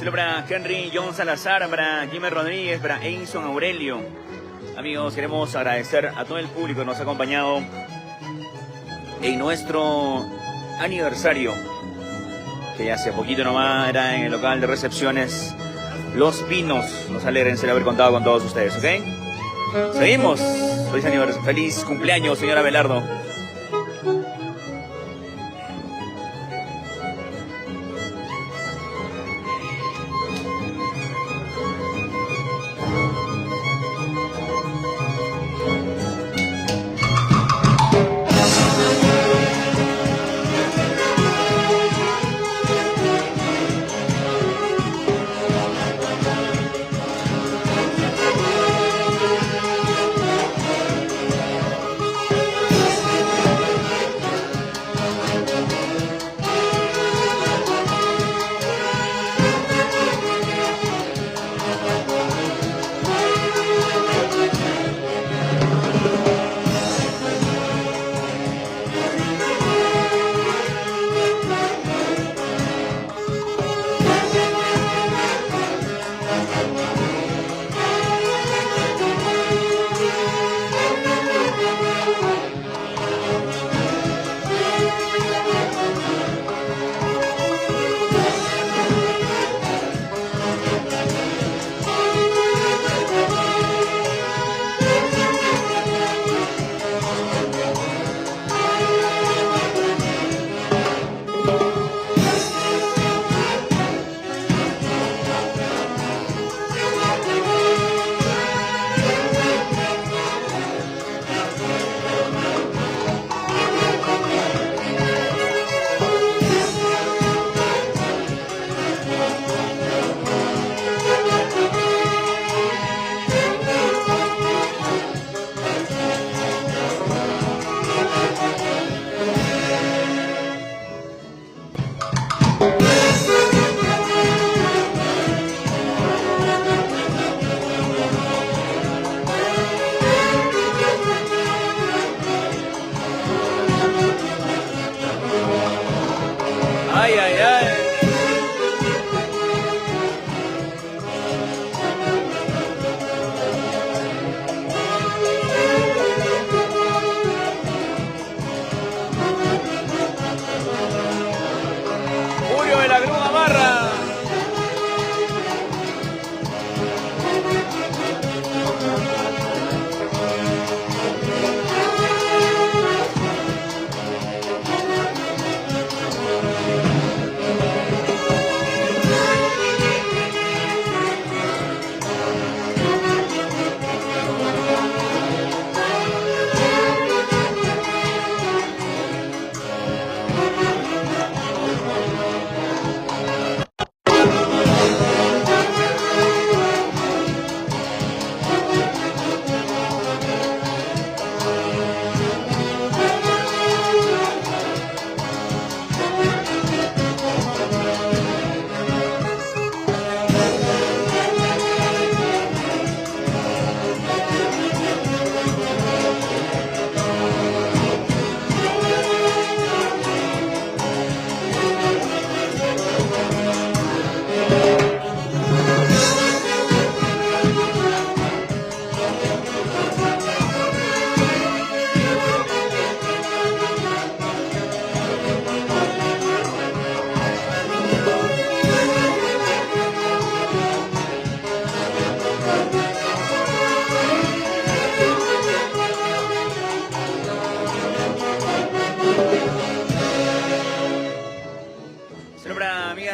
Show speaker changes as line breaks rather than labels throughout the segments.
Saludos para Henry John Salazar, para Jimmy Rodríguez, para Einson Aurelio. Amigos, queremos agradecer a todo el público que nos ha acompañado en nuestro aniversario, que ya hace poquito nomás era en el local de recepciones Los Pinos. Nos alegra en haber contado con todos ustedes, ¿ok? Seguimos. Feliz cumpleaños, señora Abelardo.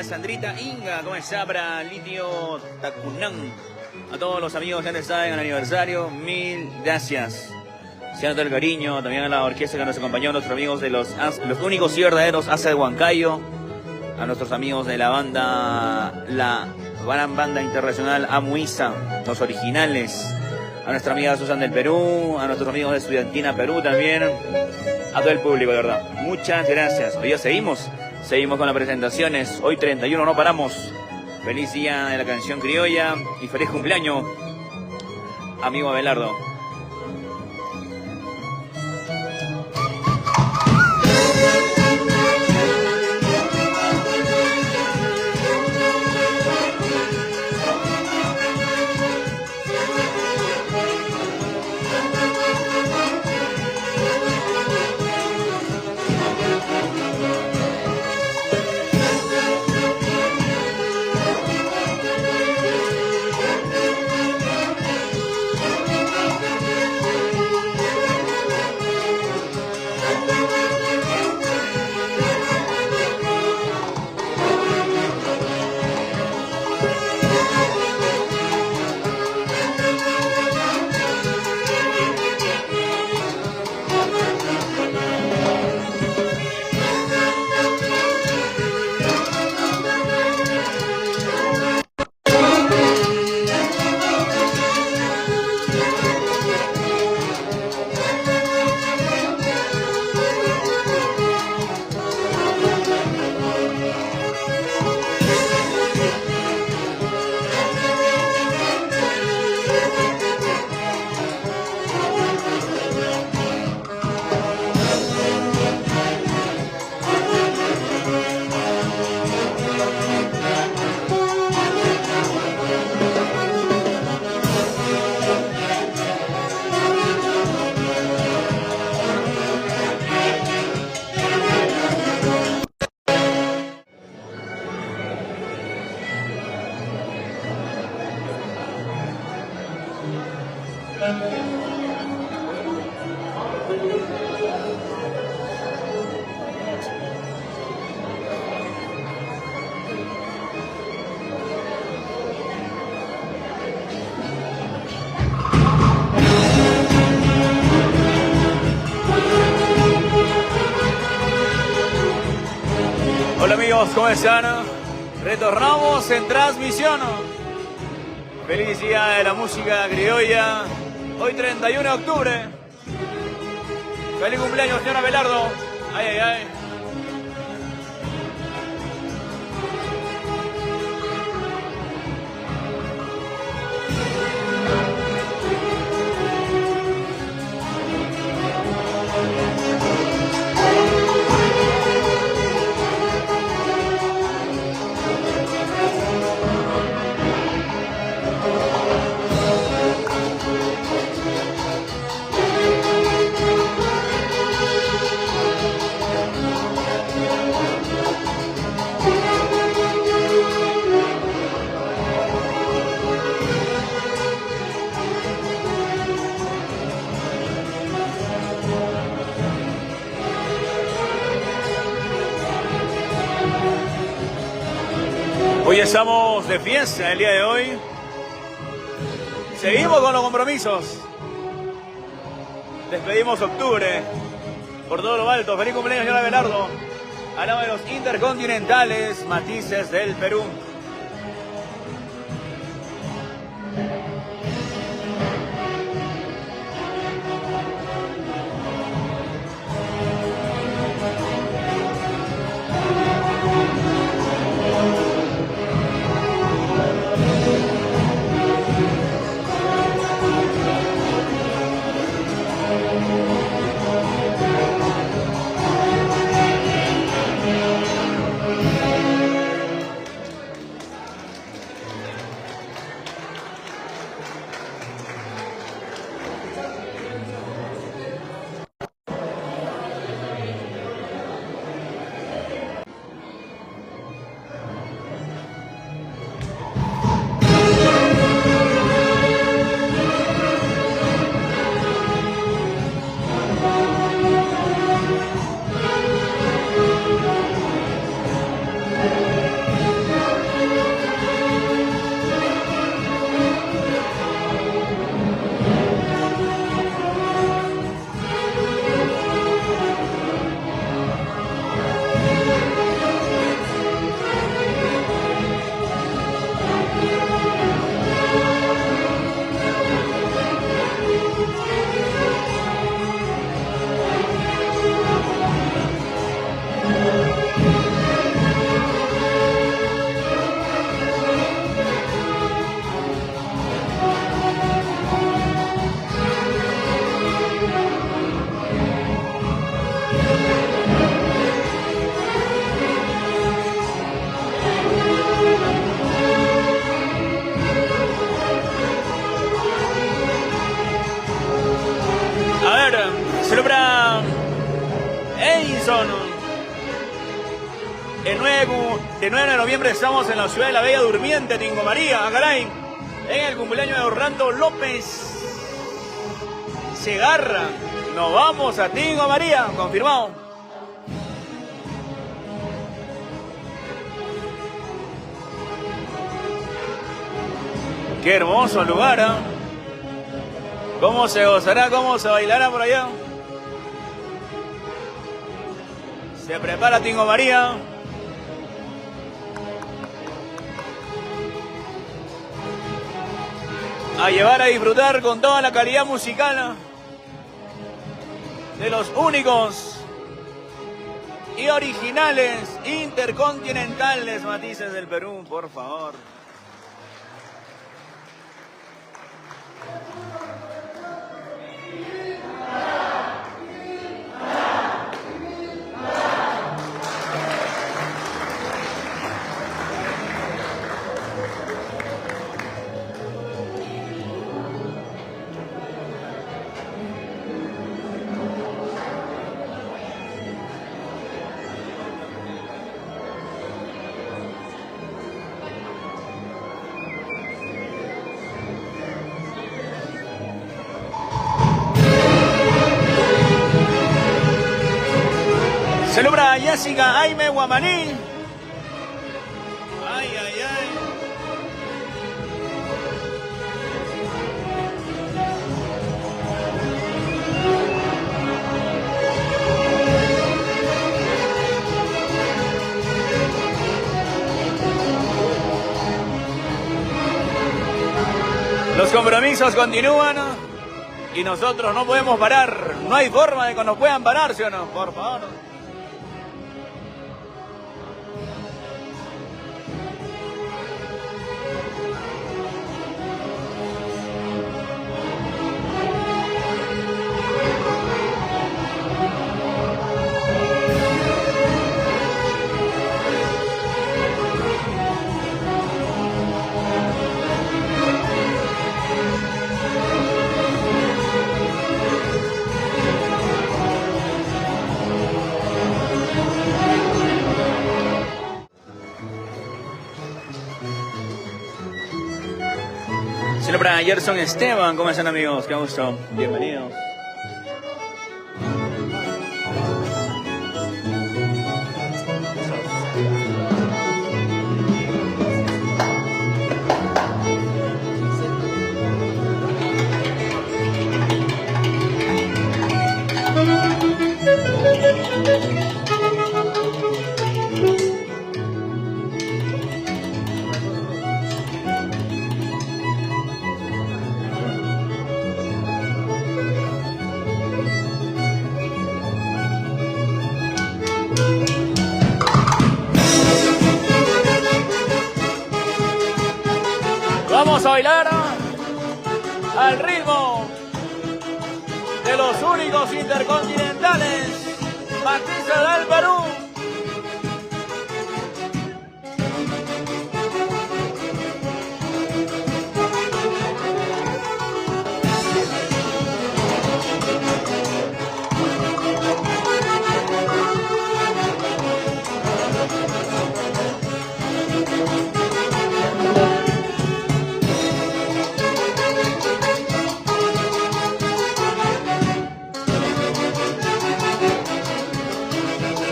Sandrita Inga, ¿cómo está? Para Litio Tacunán. A todos los amigos que han estado en el aniversario, mil gracias. Siendo el cariño, también a la orquesta que nos acompañó, a nuestros amigos de los únicos y verdaderos Asa de Huancayo, a nuestros amigos de la gran banda internacional Amuisa, los originales, a nuestra amiga Susan del Perú, a nuestros amigos de Estudiantina Perú también, a todo el público, de verdad. Muchas gracias. Hoy ya seguimos con las presentaciones. Hoy 31 no paramos. Feliz día de la canción criolla y feliz cumpleaños, amigo Abelardo. ¿Cómo están? Retornamos en transmisión. Feliz día de la música criolla. Hoy 31 de octubre. Feliz cumpleaños, señor Abelardo. Ay, ay, ay. Hoy estamos de fiesta el día de hoy. Seguimos con los compromisos. Despedimos octubre por todo lo alto. Feliz cumpleaños, señor Abelardo. Al lado de los intercontinentales Matices del Perú. lugar. Celebra Edison. De 9 de noviembre estamos en la ciudad de la Bella Durmiente, Tingo María, caray. En el cumpleaños de Orlando López Segarra. Nos vamos a Tingo María, confirmado. Qué hermoso lugar, ¿eh? ¿Cómo se gozará, cómo se bailará por allá? Se prepara Tingo María. A llevar a disfrutar con toda la calidad musical de los únicos y originales intercontinentales matices del Perú, por favor. Celebra Jessica Aime Guamaní. Ay, ay, ay. Los compromisos continúan y nosotros no podemos parar. No hay forma de que nos puedan parar, ¿sí o no? Por favor. Celebra Gerson Esteban. ¿Cómo están, amigos? Qué gusto. Bienvenidos. Vamos a bailar al ritmo de los únicos intercontinentales matices del Perú.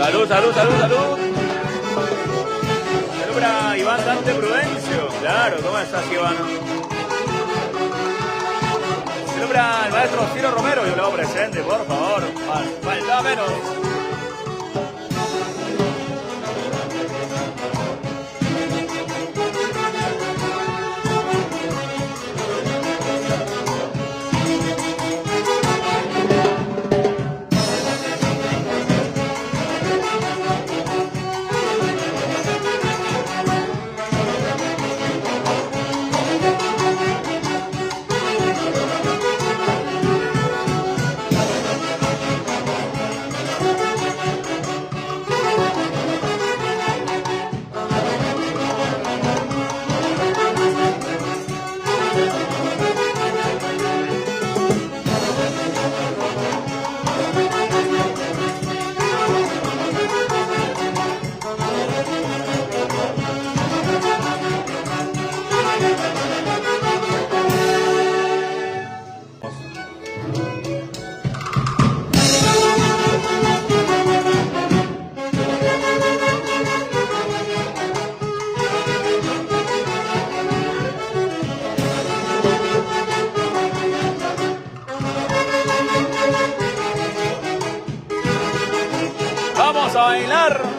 Salud, salud, salud, salud. Celebra Iván Dante Prudencio. Claro, ¿cómo estás, Iván? Celebra el maestro Ciro Romero. Yo lo hago presente, por favor. Falta menos. Vamos a bailar.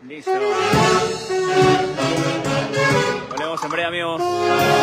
Listo. Volvemos en breve, amigos.